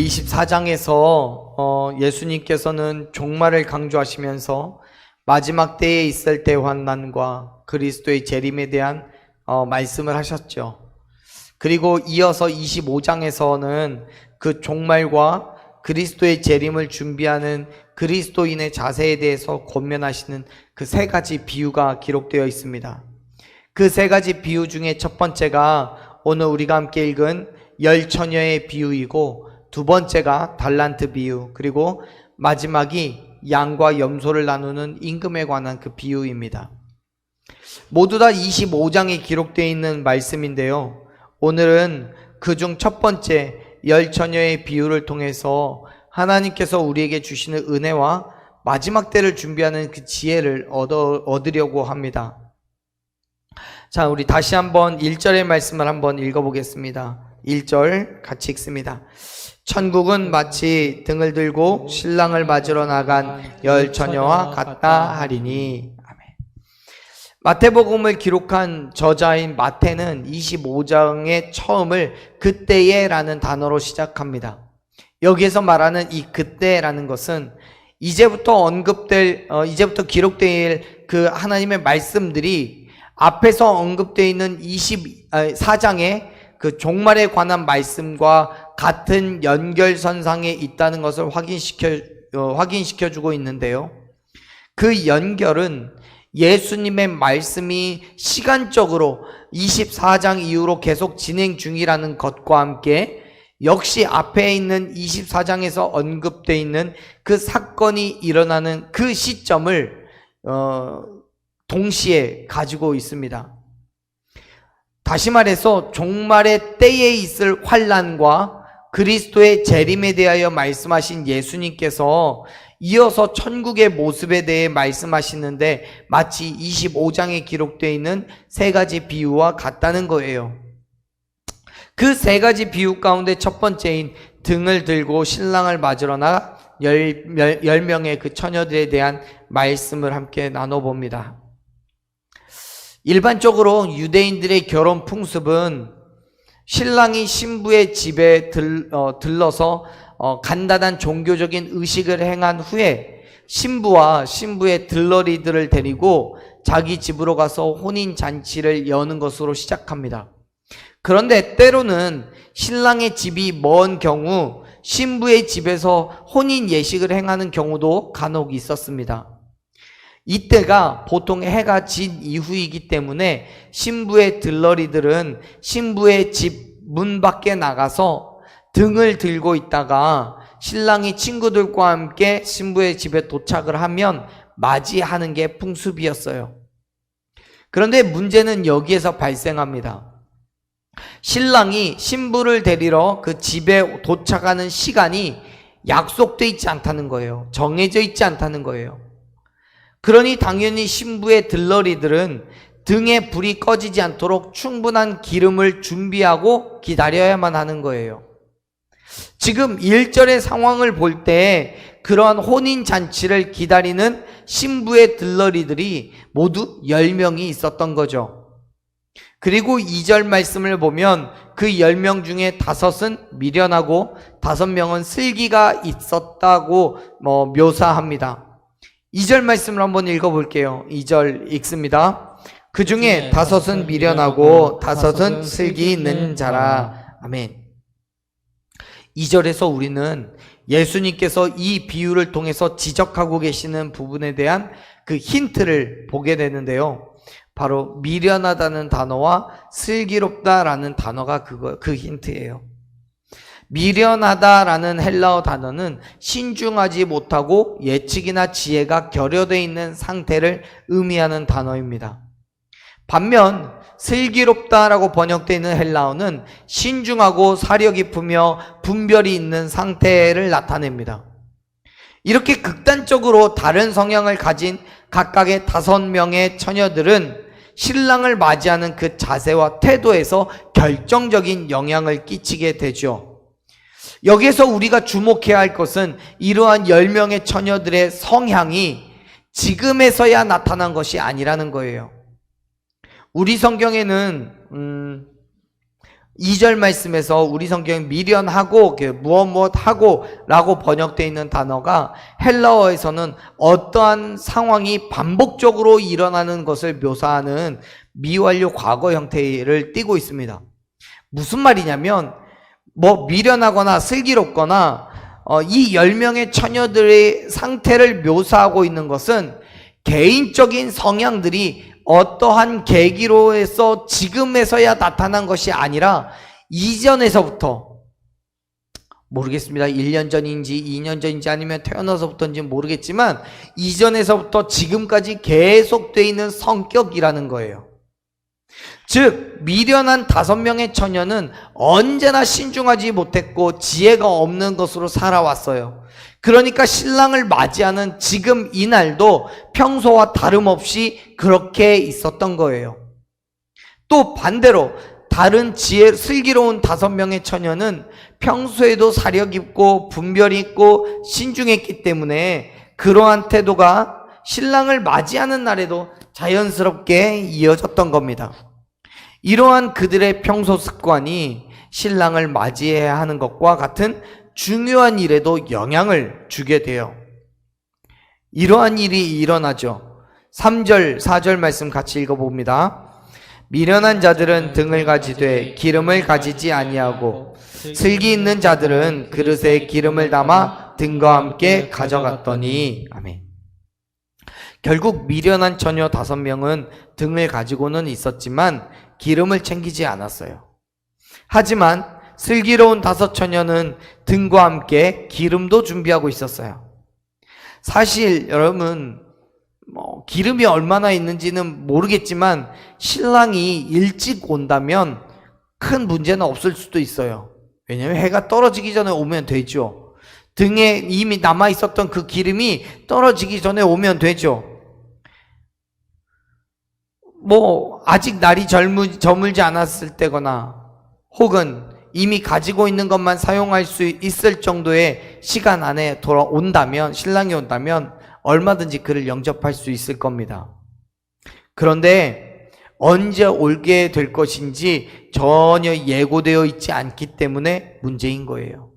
24장에서 예수님께서는 종말을 강조하시면서 마지막 때에 있을 대환난과 그리스도의 재림에 대한 말씀을 하셨죠. 그리고 이어서 25장에서는 그 종말과 그리스도의 재림을 준비하는 그리스도인의 자세에 대해서 권면하시는 그 세 가지 비유가 기록되어 있습니다. 그 세 가지 비유 중에 첫 번째가 오늘 우리가 함께 읽은 열 처녀의 비유이고, 두 번째가 달란트 비유, 그리고 마지막이 양과 염소를 나누는 임금에 관한 그 비유입니다. 모두 다 25장에 기록되어 있는 말씀인데요, 오늘은 그중 첫 번째 열 처녀의 비유를 통해서 하나님께서 우리에게 주시는 은혜와 마지막 때를 준비하는 그 지혜를 얻으려고 합니다. 자, 우리 다시 한번 1절의 말씀을 한번 읽어보겠습니다. 1절 같이 읽습니다. 천국은 마치 등을 들고 신랑을 맞으러 나간 열 처녀와 같다 하리니. 아멘. 마태복음을 기록한 저자인 마태는 25장의 처음을 그때에 라는 단어로 시작합니다. 여기에서 말하는 이 그때라는 것은 이제부터 기록될 그 하나님의 말씀들이 앞에서 언급되어 있는 24장의 그 종말에 관한 말씀과 같은 연결선상에 있다는 것을 확인시켜주고 있는데요, 그 연결은 예수님의 말씀이 시간적으로 24장 이후로 계속 진행 중이라는 것과 함께 역시 앞에 있는 24장에서 언급되어 있는 그 사건이 일어나는 그 시점을 동시에 가지고 있습니다. 다시 말해서 종말의 때에 있을 환난과 그리스도의 재림에 대하여 말씀하신 예수님께서 이어서 천국의 모습에 대해 말씀하시는데 마치 25장에 기록되어 있는 세 가지 비유와 같다는 거예요. 그 세 가지 비유 가운데 첫 번째인 등을 들고 신랑을 맞으러 나가 10명의 그 처녀들에 대한 말씀을 함께 나눠봅니다. 일반적으로 유대인들의 결혼 풍습은 신랑이 신부의 집에 들러서 간단한 종교적인 의식을 행한 후에 신부와 신부의 들러리들을 데리고 자기 집으로 가서 혼인잔치를 여는 것으로 시작합니다. 그런데 때로는 신랑의 집이 먼 경우 신부의 집에서 혼인 예식을 행하는 경우도 간혹 있었습니다. 이때가 보통 해가 진 이후이기 때문에 신부의 들러리들은 신부의 집 문 밖에 나가서 등을 들고 있다가 신랑이 친구들과 함께 신부의 집에 도착을 하면 맞이하는 게 풍습이었어요. 그런데 문제는 여기에서 발생합니다. 신랑이 신부를 데리러 그 집에 도착하는 시간이 약속되어 있지 않다는 거예요. 정해져 있지 않다는 거예요. 그러니 당연히 신부의 들러리들은 등에 불이 꺼지지 않도록 충분한 기름을 준비하고 기다려야만 하는 거예요. 지금 1절의 상황을 볼 때 그러한 혼인잔치를 기다리는 신부의 들러리들이 모두 10명이 있었던 거죠. 그리고 2절 말씀을 보면 그 10명 중에 5은 미련하고 5명은 슬기가 있었다고 묘사합니다. 2절 말씀을 한번 읽어볼게요. 2절 읽습니다. 그 중에 5은 미련하고 5은 슬기 있는 자라. 아멘. 2절에서 우리는 예수님께서 이 비유를 통해서 지적하고 계시는 부분에 대한 그 힌트를 보게 되는데요, 바로 미련하다는 단어와 슬기롭다라는 단어가 그 힌트예요. 미련하다라는 헬라어 단어는 신중하지 못하고 예측이나 지혜가 결여되어 있는 상태를 의미하는 단어입니다. 반면 슬기롭다라고 번역되어 있는 헬라어는 신중하고 사려 깊으며 분별이 있는 상태를 나타냅니다. 이렇게 극단적으로 다른 성향을 가진 각각의 5명의 처녀들은 신랑을 맞이하는 그 자세와 태도에서 결정적인 영향을 끼치게 되죠. 여기에서 우리가 주목해야 할 것은 이러한 10명의 처녀들의 성향이 지금에서야 나타난 것이 아니라는 거예요. 우리 성경에는 2절 말씀에서 우리 성경에 미련하고 무엇하고 라고 번역되어 있는 단어가 헬라어에서는 어떠한 상황이 반복적으로 일어나는 것을 묘사하는 미완료 과거 형태를 띠고 있습니다. 무슨 말이냐면 미련하거나 슬기롭거나 이 10명의 처녀들의 상태를 묘사하고 있는 것은 개인적인 성향들이 어떠한 계기로 해서 지금에서야 나타난 것이 아니라 이전에서부터, 모르겠습니다. 1년 전인지 2년 전인지 아니면 태어나서부터인지 모르겠지만 이전에서부터 지금까지 계속되어 있는 성격이라는 거예요. 즉 미련한 5명의 처녀는 언제나 신중하지 못했고 지혜가 없는 것으로 살아왔어요. 그러니까 신랑을 맞이하는 지금 이 날도 평소와 다름없이 그렇게 있었던 거예요. 또 반대로 다른 슬기로운 5명의 처녀는 평소에도 사려 깊고 분별이 있고 신중했기 때문에 그러한 태도가 신랑을 맞이하는 날에도 자연스럽게 이어졌던 겁니다. 이러한 그들의 평소 습관이 신랑을 맞이해야 하는 것과 같은 중요한 일에도 영향을 주게 돼요. 이러한 일이 일어나죠. 3절, 4절 말씀 같이 읽어봅니다. 미련한 자들은 등을 가지되 기름을 가지지 아니하고 슬기 있는 자들은 그릇에 기름을 담아 등과 함께 가져갔더니. 아멘. 결국 미련한 처녀 5명은 등을 가지고는 있었지만 기름을 챙기지 않았어요. 하지만 슬기로운 5 처녀는 등과 함께 기름도 준비하고 있었어요. 사실 여러분 기름이 얼마나 있는지는 모르겠지만 신랑이 일찍 온다면 큰 문제는 없을 수도 있어요. 왜냐하면 해가 떨어지기 전에 오면 되죠. 등에 이미 남아있었던 그 기름이 떨어지기 전에 오면 되죠. 아직 날이 저물지 않았을 때거나 혹은 이미 가지고 있는 것만 사용할 수 있을 정도의 시간 안에 돌아온다면, 신랑이 온다면 얼마든지 그를 영접할 수 있을 겁니다. 그런데 언제 올게 될 것인지 전혀 예고되어 있지 않기 때문에 문제인 거예요.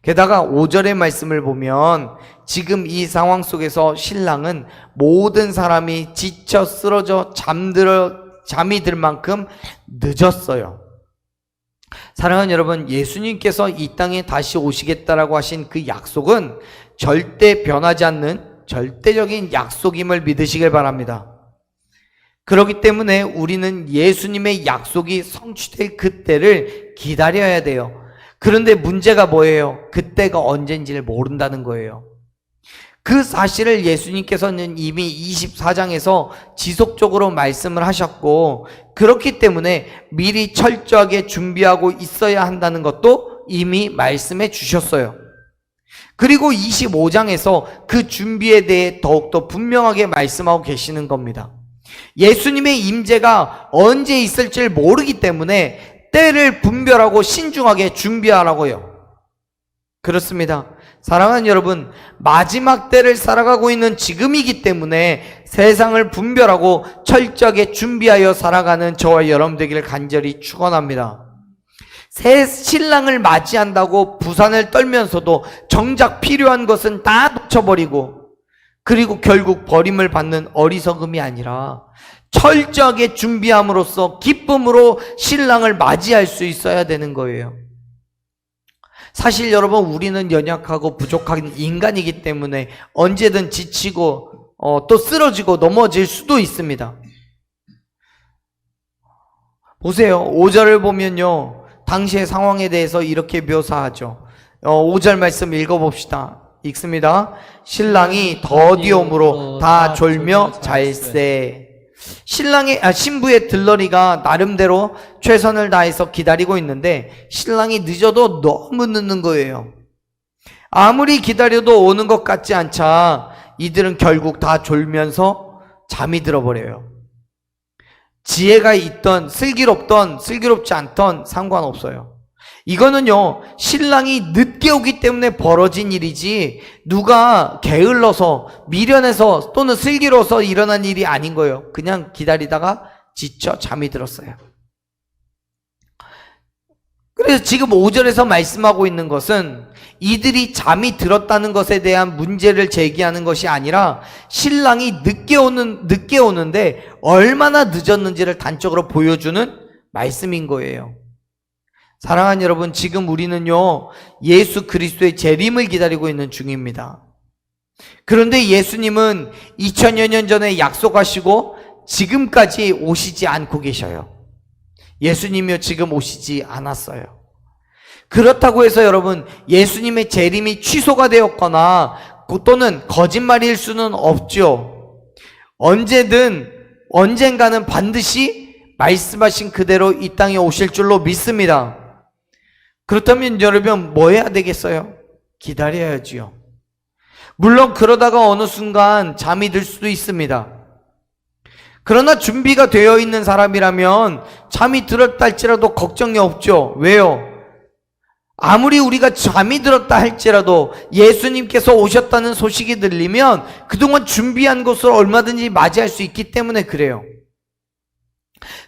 게다가 5절의 말씀을 보면 지금 이 상황 속에서 신랑은 모든 사람이 지쳐 쓰러져 잠이 들 만큼 늦었어요. 사랑하는 여러분, 예수님께서 이 땅에 다시 오시겠다라고 하신 그 약속은 절대 변하지 않는 절대적인 약속임을 믿으시길 바랍니다. 그렇기 때문에 우리는 예수님의 약속이 성취될 그때를 기다려야 돼요. 그런데 문제가 뭐예요? 그때가 언젠지를 모른다는 거예요. 그 사실을 예수님께서는 이미 24장에서 지속적으로 말씀을 하셨고, 그렇기 때문에 미리 철저하게 준비하고 있어야 한다는 것도 이미 말씀해 주셨어요. 그리고 25장에서 그 준비에 대해 더욱더 분명하게 말씀하고 계시는 겁니다. 예수님의 임재가 언제 있을지를 모르기 때문에 때를 분별하고 신중하게 준비하라고요. 그렇습니다. 사랑하는 여러분, 마지막 때를 살아가고 있는 지금이기 때문에 세상을 분별하고 철저하게 준비하여 살아가는 저와 여러분 되기를 간절히 축원합니다. 새 신랑을 맞이한다고 부산을 떨면서도 정작 필요한 것은 다 놓쳐버리고, 그리고 결국 버림을 받는 어리석음이 아니라 철저하게 준비함으로써 기쁨으로 신랑을 맞이할 수 있어야 되는 거예요. 사실 여러분, 우리는 연약하고 부족한 인간이기 때문에 언제든 지치고 또 쓰러지고 넘어질 수도 있습니다. 보세요. 5절을 보면요, 당시의 상황에 대해서 이렇게 묘사하죠. 5절 말씀 읽어봅시다. 읽습니다. 신랑이 더디옴으로 다 졸며 잘세. 신부의 들러리가 나름대로 최선을 다해서 기다리고 있는데 신랑이 늦어도 너무 늦는 거예요. 아무리 기다려도 오는 것 같지 않자 이들은 결국 다 졸면서 잠이 들어버려요. 지혜가 있던 슬기롭던 슬기롭지 않던 상관없어요. 이거는요, 신랑이 늦게 오기 때문에 벌어진 일이지 누가 게을러서 미련해서 또는 슬기로워서 일어난 일이 아닌 거예요. 그냥 기다리다가 지쳐 잠이 들었어요. 그래서 지금 5절에서 말씀하고 있는 것은 이들이 잠이 들었다는 것에 대한 문제를 제기하는 것이 아니라 신랑이 늦게 오는데 얼마나 늦었는지를 단적으로 보여주는 말씀인 거예요. 사랑하는 여러분, 지금 우리는요, 예수 그리스도의 재림을 기다리고 있는 중입니다. 그런데 예수님은 2000여 년 전에 약속하시고 지금까지 오시지 않고 계셔요. 예수님이요, 지금 오시지 않았어요. 그렇다고 해서 여러분, 예수님의 재림이 취소가 되었거나 또는 거짓말일 수는 없죠. 언젠가는 반드시 말씀하신 그대로 이 땅에 오실 줄로 믿습니다. 그렇다면 여러분, 뭐 해야 되겠어요? 기다려야지요. 물론 그러다가 어느 순간 잠이 들 수도 있습니다. 그러나 준비가 되어 있는 사람이라면 잠이 들었다 할지라도 걱정이 없죠. 왜요? 아무리 우리가 잠이 들었다 할지라도 예수님께서 오셨다는 소식이 들리면 그동안 준비한 것을 얼마든지 맞이할 수 있기 때문에 그래요.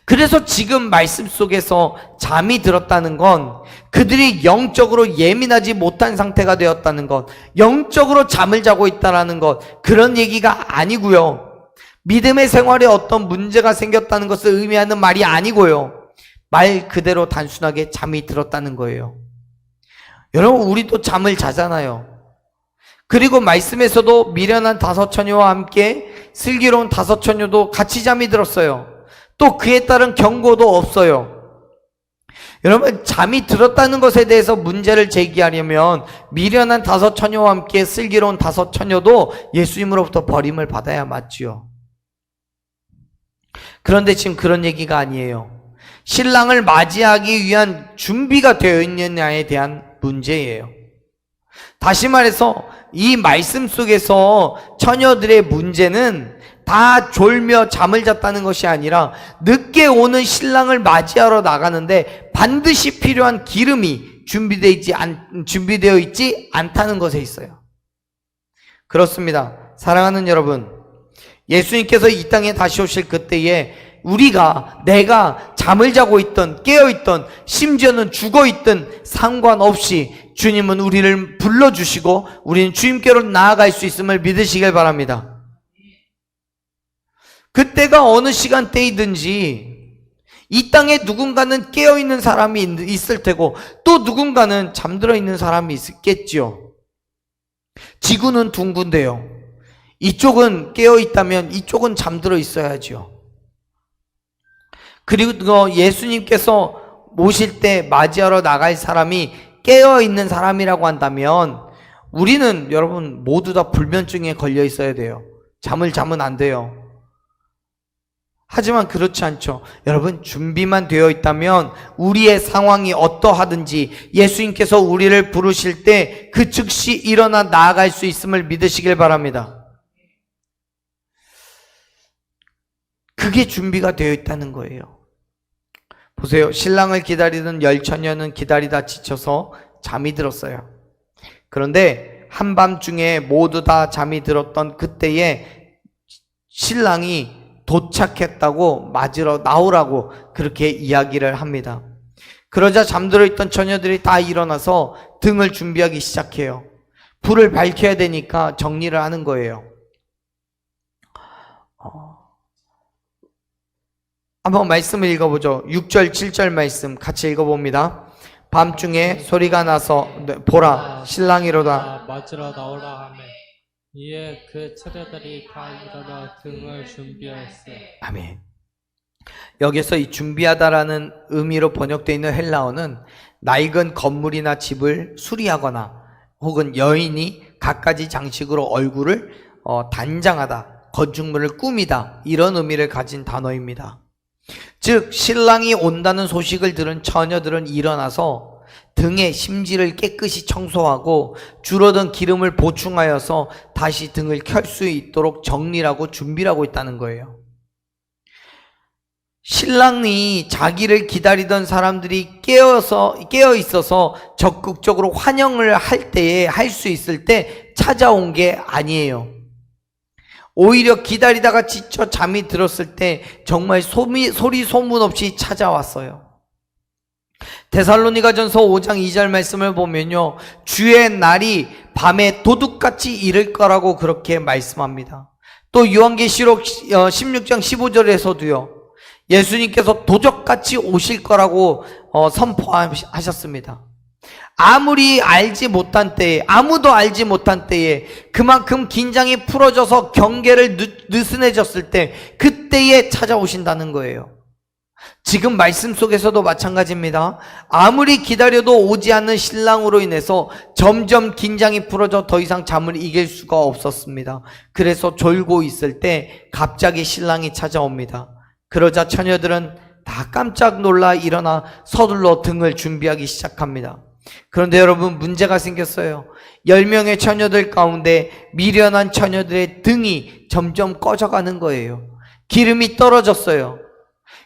그래서 지금 말씀 속에서 잠이 들었다는 건 그들이 영적으로 예민하지 못한 상태가 되었다는 것, 영적으로 잠을 자고 있다는 것, 그런 얘기가 아니고요. 믿음의 생활에 어떤 문제가 생겼다는 것을 의미하는 말이 아니고요. 말 그대로 단순하게 잠이 들었다는 거예요. 여러분, 우리도 잠을 자잖아요. 그리고 말씀에서도 미련한 5 처녀와 함께 슬기로운 5 처녀도 같이 잠이 들었어요. 또 그에 따른 경고도 없어요. 여러분, 잠이 들었다는 것에 대해서 문제를 제기하려면 미련한 5 처녀와 함께 슬기로운 5 처녀도 예수님으로부터 버림을 받아야 맞지요. 그런데 지금 그런 얘기가 아니에요. 신랑을 맞이하기 위한 준비가 되어 있느냐에 대한 문제예요. 다시 말해서 이 말씀 속에서 처녀들의 문제는 다 졸며 잠을 잤다는 것이 아니라 늦게 오는 신랑을 맞이하러 나가는데 반드시 필요한 기름이 준비되어 있지 않다는 것에 있어요. 그렇습니다. 사랑하는 여러분, 예수님께서 이 땅에 다시 오실 그때에 내가 잠을 자고 있던, 깨어있던, 심지어는 죽어있던 상관없이 주님은 우리를 불러주시고 우리는 주님께로 나아갈 수 있음을 믿으시길 바랍니다. 그때가 어느 시간대이든지 이 땅에 누군가는 깨어있는 사람이 있을 테고 또 누군가는 잠들어 있는 사람이 있겠지요. 지구는 둥근데요, 이쪽은 깨어있다면 이쪽은 잠들어 있어야죠. 그리고 예수님께서 모실 때 맞이하러 나갈 사람이 깨어있는 사람이라고 한다면 우리는 여러분 모두 다 불면증에 걸려 있어야 돼요. 잠을 자면 안 돼요. 하지만 그렇지 않죠. 여러분, 준비만 되어 있다면 우리의 상황이 어떠하든지 예수님께서 우리를 부르실 때 그 즉시 일어나 나아갈 수 있음을 믿으시길 바랍니다. 그게 준비가 되어 있다는 거예요. 보세요. 신랑을 기다리던 10처녀는 기다리다 지쳐서 잠이 들었어요. 그런데 한밤중에 모두 다 잠이 들었던 그때에 신랑이 도착했다고 맞으러 나오라고 그렇게 이야기를 합니다. 그러자 잠들어 있던 처녀들이 다 일어나서 등을 준비하기 시작해요. 불을 밝혀야 되니까 정리를 하는 거예요. 한번 말씀을 읽어보죠. 6절, 7절 말씀 같이 읽어봅니다. 밤중에 소리가 나서 보라, 신랑이로다. 맞으러 나오라 하매 이에 그 처녀들이 다 일어나 등을 준비하였어요. 아멘. 여기서 이 준비하다라는 의미로 번역되어 있는 헬라어는 낡은 건물이나 집을 수리하거나 혹은 여인이 갖가지 장식으로 얼굴을 단장하다, 건축물을 꾸미다, 이런 의미를 가진 단어입니다. 즉 신랑이 온다는 소식을 들은 처녀들은 일어나서 등의 심지를 깨끗이 청소하고 줄어든 기름을 보충하여서 다시 등을 켤 수 있도록 정리하고 준비를 하고 있다는 거예요. 신랑이 자기를 기다리던 사람들이 깨어 있어서 적극적으로 환영을 할 때에 할 수 있을 때 찾아온 게 아니에요. 오히려 기다리다가 지쳐 잠이 들었을 때 정말 소리 소문 없이 찾아왔어요. 데살로니가전서 5장 2절 말씀을 보면요, 주의 날이 밤에 도둑같이 이를 거라고 그렇게 말씀합니다. 또 요한계시록 16장 15절에서도요, 예수님께서 도적같이 오실 거라고 선포하셨습니다. 아무리 알지 못한 때에, 아무도 알지 못한 때에 그만큼 긴장이 풀어져서 경계를 느슨해졌을 때, 그때에 찾아오신다는 거예요. 지금 말씀 속에서도 마찬가지입니다. 아무리 기다려도 오지 않는 신랑으로 인해서 점점 긴장이 풀어져 더 이상 잠을 이길 수가 없었습니다. 그래서 졸고 있을 때 갑자기 신랑이 찾아옵니다. 그러자 처녀들은 다 깜짝 놀라 일어나 서둘러 등을 준비하기 시작합니다. 그런데 여러분, 문제가 생겼어요. 10명의 처녀들 가운데 미련한 처녀들의 등이 점점 꺼져가는 거예요. 기름이 떨어졌어요.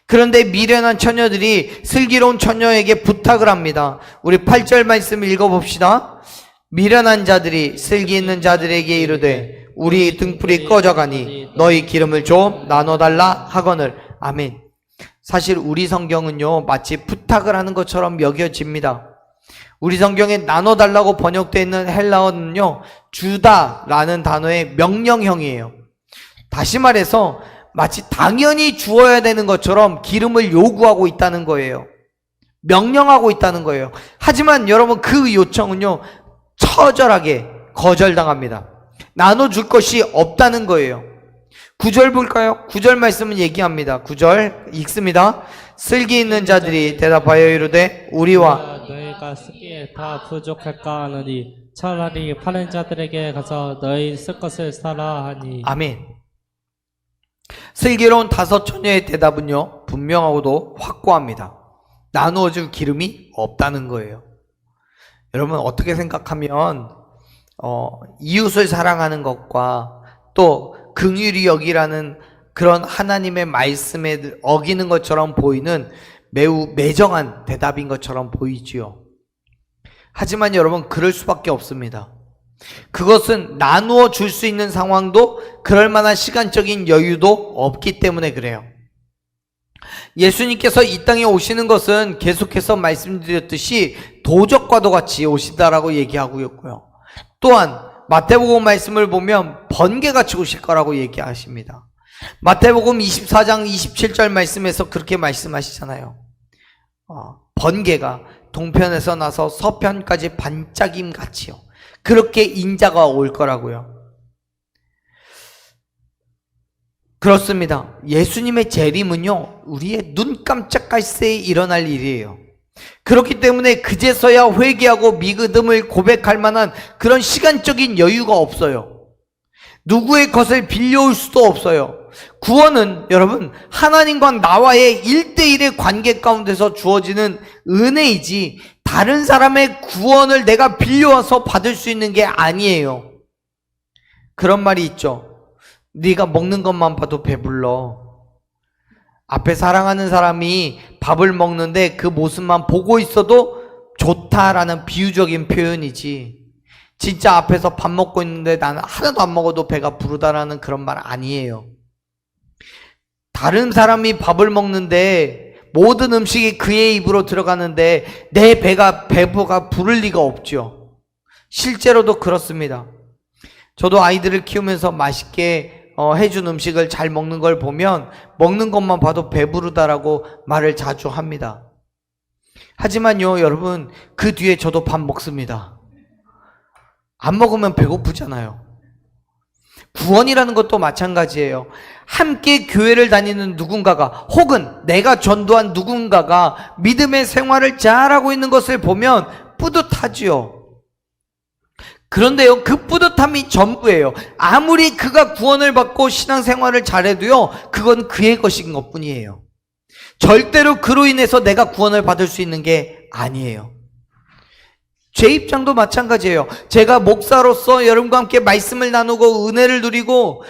그런데 미련한 처녀들이 슬기로운 처녀에게 부탁을 합니다. 우리 8절 말씀을 읽어봅시다. 미련한 자들이 슬기 있는 자들에게 이르되 우리 등불이 꺼져가니 너희 기름을 좀 나눠달라 하거늘. 아멘. 사실 우리 성경은요, 마치 부탁을 하는 것처럼 여겨집니다. 우리 성경에 나눠달라고 번역되어 있는 헬라어는요, 주다라는 단어의 명령형이에요. 다시 말해서 마치 당연히 주어야 되는 것처럼 기름을 요구하고 있다는 거예요. 명령하고 있다는 거예요. 하지만 여러분, 그 요청은요, 처절하게 거절당합니다. 나눠줄 것이 없다는 거예요. 9절 볼까요? 9절 말씀은 얘기합니다. 9절 읽습니다. 슬기 있는 자들이 대답하여 이르되 우리와 너희가 쓰기에 다 부족할까 하느니 차라리 파는 자들에게 가서 너희 쓸 것을 사라 하니. 아멘. 슬기로운 5 처녀의 대답은요, 분명하고도 확고합니다. 나누어줄 기름이 없다는 거예요. 여러분, 어떻게 생각하면 이웃을 사랑하는 것과 또 긍휼히 여기라는 그런 하나님의 말씀에 어기는 것처럼 보이는 매우 매정한 대답인 것처럼 보이지요. 하지만 여러분, 그럴 수밖에 없습니다. 그것은 나누어 줄 수 있는 상황도 그럴 만한 시간적인 여유도 없기 때문에 그래요. 예수님께서 이 땅에 오시는 것은 계속해서 말씀드렸듯이 도적과도 같이 오시다라고 얘기하고 있고요. 또한 마태복음 말씀을 보면 번개같이 오실 거라고 얘기하십니다. 마태복음 24장 27절 말씀에서 그렇게 말씀하시잖아요. 번개가 동편에서 나서 서편까지 반짝임 같이요, 그렇게 인자가 올 거라고요. 그렇습니다. 예수님의 재림은요, 우리의 눈 깜짝할 새에 일어날 일이에요. 그렇기 때문에 그제서야 회개하고 믿음을 고백할 만한 그런 시간적인 여유가 없어요. 누구의 것을 빌려올 수도 없어요. 구원은 여러분, 하나님과 나와의 1대1의 관계 가운데서 주어지는 은혜이지 다른 사람의 구원을 내가 빌려와서 받을 수 있는 게 아니에요. 그런 말이 있죠. 네가 먹는 것만 봐도 배불러. 앞에 사랑하는 사람이 밥을 먹는데 그 모습만 보고 있어도 좋다라는 비유적인 표현이지, 진짜 앞에서 밥 먹고 있는데 나는 하나도 안 먹어도 배가 부르다라는 그런 말 아니에요. 다른 사람이 밥을 먹는데 모든 음식이 그의 입으로 들어가는데 내 배가 부를 리가 없죠. 실제로도 그렇습니다. 저도 아이들을 키우면서 맛있게 해준 음식을 잘 먹는 걸 보면 먹는 것만 봐도 배부르다라고 말을 자주 합니다. 하지만요, 여러분, 그 뒤에 저도 밥 먹습니다. 안 먹으면 배고프잖아요. 구원이라는 것도 마찬가지예요. 함께 교회를 다니는 누군가가, 혹은 내가 전도한 누군가가 믿음의 생활을 잘하고 있는 것을 보면 뿌듯하지요. 그런데요, 그 뿌듯함이 전부예요. 아무리 그가 구원을 받고 신앙생활을 잘해도요, 그건 그의 것인 것뿐이에요. 절대로 그로 인해서 내가 구원을 받을 수 있는 게 아니에요. 제 입장도 마찬가지예요. 제가 목사로서 여러분과 함께 말씀을 나누고 은혜를 누리고,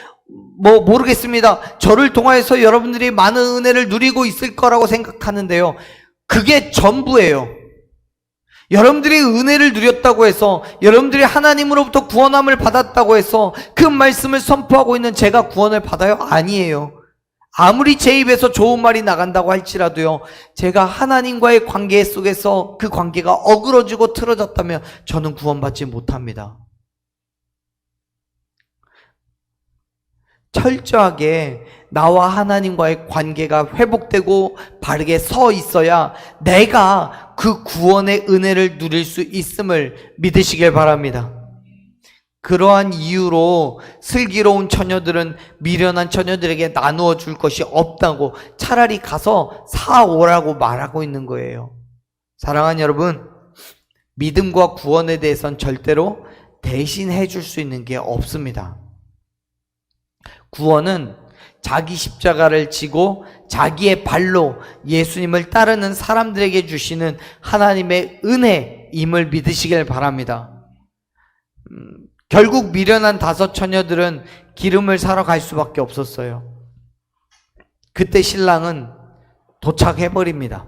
모르겠습니다. 저를 통하여서 여러분들이 많은 은혜를 누리고 있을 거라고 생각하는데요, 그게 전부예요. 여러분들이 은혜를 누렸다고 해서, 여러분들이 하나님으로부터 구원함을 받았다고 해서 그 말씀을 선포하고 있는 제가 구원을 받아요? 아니에요. 아무리 제 입에서 좋은 말이 나간다고 할지라도요, 제가 하나님과의 관계 속에서 그 관계가 어그러지고 틀어졌다면 저는 구원받지 못합니다. 철저하게 나와 하나님과의 관계가 회복되고 바르게 서 있어야 내가 그 구원의 은혜를 누릴 수 있음을 믿으시길 바랍니다. 그러한 이유로 슬기로운 처녀들은 미련한 처녀들에게 나누어 줄 것이 없다고 차라리 가서 사오라고 말하고 있는 거예요. 사랑하는 여러분, 믿음과 구원에 대해서는 절대로 대신해 줄 수 있는 게 없습니다. 구원은 자기 십자가를 지고 자기의 발로 예수님을 따르는 사람들에게 주시는 하나님의 은혜임을 믿으시길 바랍니다. 결국 미련한 5 처녀들은 기름을 사러 갈 수밖에 없었어요. 그때 신랑은 도착해버립니다.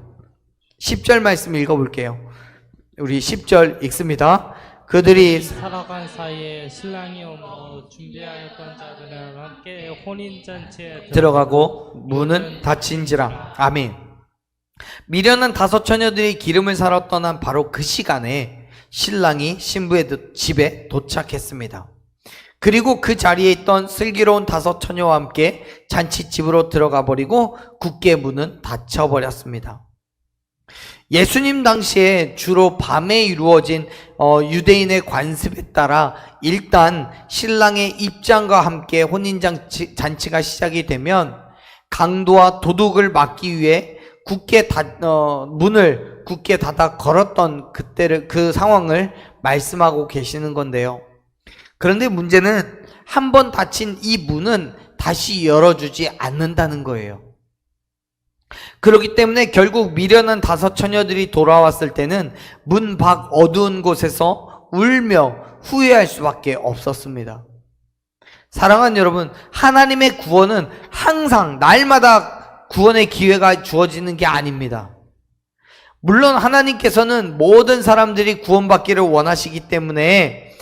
10절 말씀 읽어볼게요. 우리 10절 읽습니다. 그들이 살아간 사이에 신랑이 오므로 준비하였던 자들은 함께 혼인잔치에 들어가고 문은 닫힌지라. 아멘. 미련한 5 처녀들이 기름을 사러 떠난 바로 그 시간에 신랑이 신부의 집에 도착했습니다. 그리고 그 자리에 있던 슬기로운 5 처녀와 함께 잔치집으로 들어가 버리고 굳게 문은 닫혀 버렸습니다. 예수님 당시에 주로 밤에 이루어진 유대인의 관습에 따라 일단 신랑의 입장과 함께 혼인잔치가 시작이 되면 강도와 도둑을 막기 위해 문을 굳게 닫아 걸었던 그 상황을 말씀하고 계시는 건데요. 그런데 문제는 한 번 닫힌 이 문은 다시 열어주지 않는다는 거예요. 그렇기 때문에 결국 미련한 5 처녀들이 돌아왔을 때는 문 밖 어두운 곳에서 울며 후회할 수밖에 없었습니다. 사랑하는 여러분, 하나님의 구원은 항상 날마다 구원의 기회가 주어지는 게 아닙니다. 물론 하나님께서는 모든 사람들이 구원받기를 원하시기 때문에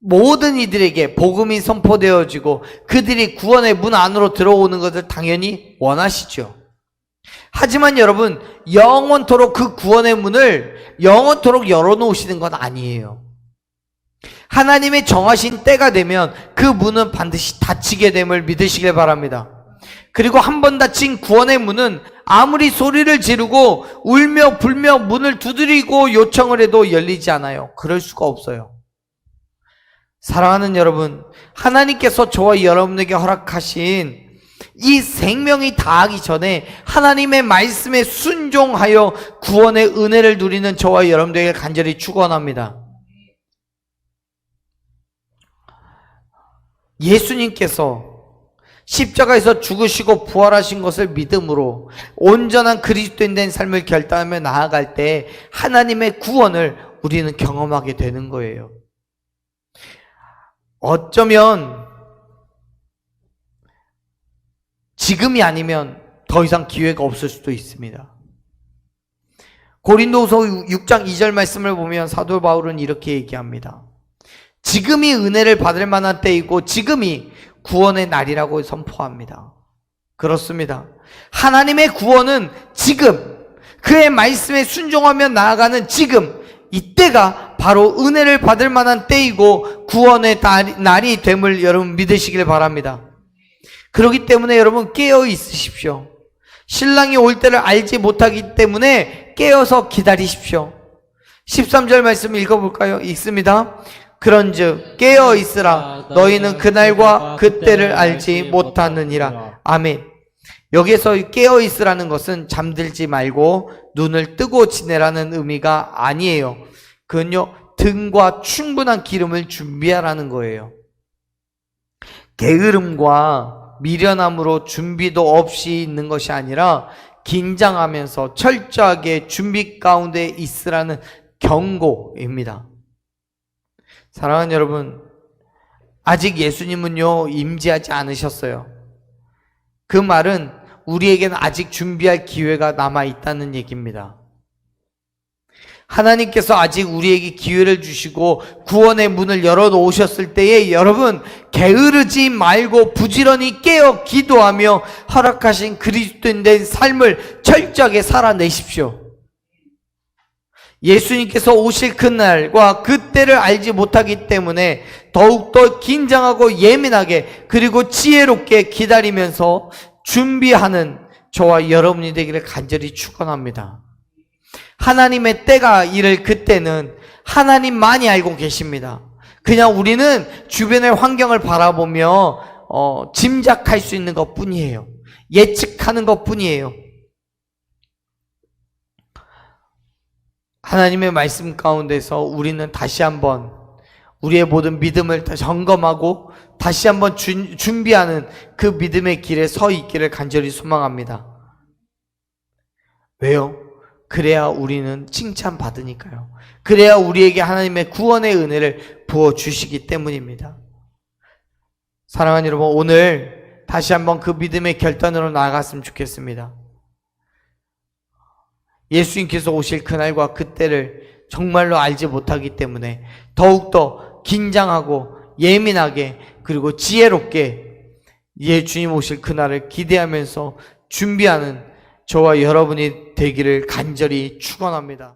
모든 이들에게 복음이 선포되어지고 그들이 구원의 문 안으로 들어오는 것을 당연히 원하시죠. 하지만 여러분, 영원토록 그 구원의 문을 영원토록 열어놓으시는 건 아니에요. 하나님의 정하신 때가 되면 그 문은 반드시 닫히게 됨을 믿으시길 바랍니다. 그리고 한 번 닫힌 구원의 문은 아무리 소리를 지르고 울며 불며 문을 두드리고 요청을 해도 열리지 않아요. 그럴 수가 없어요. 사랑하는 여러분, 하나님께서 저와 여러분에게 허락하신 이 생명이 다하기 전에 하나님의 말씀에 순종하여 구원의 은혜를 누리는 저와 여러분들에게 간절히 축원합니다. 예수님께서 십자가에서 죽으시고 부활하신 것을 믿음으로 온전한 그리스도인 된 삶을 결단하며 나아갈 때 하나님의 구원을 우리는 경험하게 되는 거예요. 어쩌면 지금이 아니면 더 이상 기회가 없을 수도 있습니다. 고린도후서 6장 2절 말씀을 보면 사도 바울은 이렇게 얘기합니다. 지금이 은혜를 받을 만한 때이고 지금이 구원의 날이라고 선포합니다. 그렇습니다. 하나님의 구원은 지금, 그의 말씀에 순종하며 나아가는 지금, 이때가 바로 은혜를 받을 만한 때이고 구원의 날이 됨을 여러분 믿으시길 바랍니다. 그렇기 때문에 여러분 깨어 있으십시오. 신랑이 올 때를 알지 못하기 때문에 깨어서 기다리십시오. 13절 말씀 읽어볼까요? 읽습니다. 그런즉 깨어 있으라. 너희는 그날과 그때를 알지 못하느니라. 아멘. 여기에서 깨어 있으라는 것은 잠들지 말고 눈을 뜨고 지내라는 의미가 아니에요. 그건요, 등과 충분한 기름을 준비하라는 거예요. 게으름과 미련함으로 준비도 없이 있는 것이 아니라 긴장하면서 철저하게 준비 가운데 있으라는 경고입니다. 사랑하는 여러분, 아직 예수님은요 임재하지 않으셨어요. 그 말은 우리에게는 아직 준비할 기회가 남아 있다는 얘기입니다. 하나님께서 아직 우리에게 기회를 주시고 구원의 문을 열어놓으셨을 때에 여러분 게으르지 말고 부지런히 깨어 기도하며 허락하신 그리스도인된 삶을 철저하게 살아내십시오. 예수님께서 오실 그날과 그때를 알지 못하기 때문에 더욱더 긴장하고 예민하게 그리고 지혜롭게 기다리면서 준비하는 저와 여러분이 되기를 간절히 축원합니다. 하나님의 때가 이를 그때는 하나님만이 알고 계십니다. 그냥 우리는 주변의 환경을 바라보며 짐작할 수 있는 것 뿐이에요. 예측하는 것 뿐이에요. 하나님의 말씀 가운데서 우리는 다시 한번 우리의 모든 믿음을 점검하고 다시 한번 준비하는 그 믿음의 길에 서 있기를 간절히 소망합니다. 왜요? 그래야 우리는 칭찬받으니까요. 그래야 우리에게 하나님의 구원의 은혜를 부어주시기 때문입니다. 사랑하는 여러분, 오늘 다시 한번 그 믿음의 결단으로 나아갔으면 좋겠습니다. 예수님께서 오실 그날과 그때를 정말로 알지 못하기 때문에 더욱더 긴장하고 예민하게 그리고 지혜롭게 주님 오실 그날을 기대하면서 준비하는 저와 여러분이 되기를 간절히 축원합니다.